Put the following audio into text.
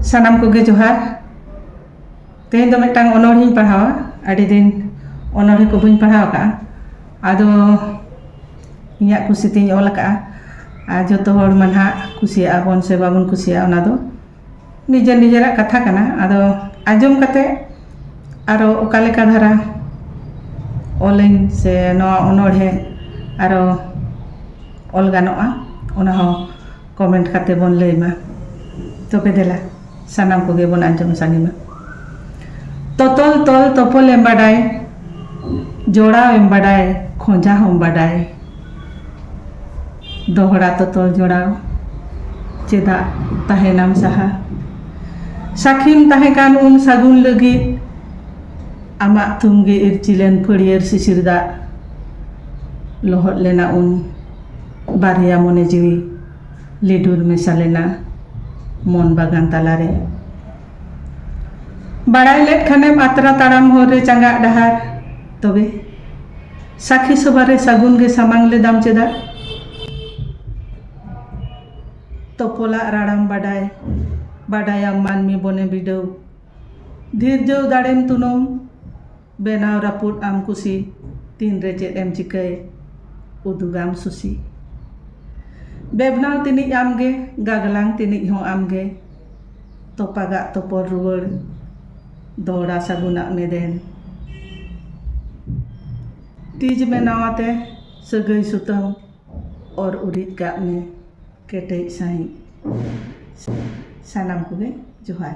सानाम कोगे जोहार तेहें दो मिट्टांग अनोढ़ियां पढ़ावा आड़ी दिन अनोढ़े को बई पढ़ाव का आदो इᱧᱟᱹᱜ कुसितिᱧ ऑल का आ जोतो हर मनहा कुसिया बन से बाबन कुसिया ओना दो निजे निजेरा कथा कना आदो आजम कते आरो ओका लेका धारा ऑलिंग से नवा अनोढ़े आरो ऑल गानोआ ओना हो कमेंट कते बन लैमा तबे देला सानाम कोगे बन आजम सागिमा तोतल तोल तोपल एम बाडाय जोड़ा एम बाडाय खोजा हम बाडाय दोहरा तोतल जोड़ा चेदा ताहेनाम साहा साखिम ताहे कान उन सागुन लगी आमा तुमगे इरचिलेन फड़ियर सिसिरदा लोहट लेना उन बारिया मने जीवी लिडुर मेसा लेना मन बागान तालारे बाड़ाय लेट खानेम आतरा ताड़ाम होरे चांगा डहार तबे साखी सबारे सागुन गे सामांग ले दाम चेदा तोपोला राड़ाम बाडाय बाडायाम मानमी बने बिडौ धीरजौ दाड़ेम तुनम बेनाव रापुट आम कुसी तीन रे चेद एम चिकय उदुगाम सुसी बेबनाव तिनिज आमगे गागलांग तिनिज हों आमगे तोपागा तोपर रुवड़ दौड़ा सागुना मेदेन तीज में नावाते सगई सुतम और उरिज गाब में केटे साई सानाम कोगे जोहार।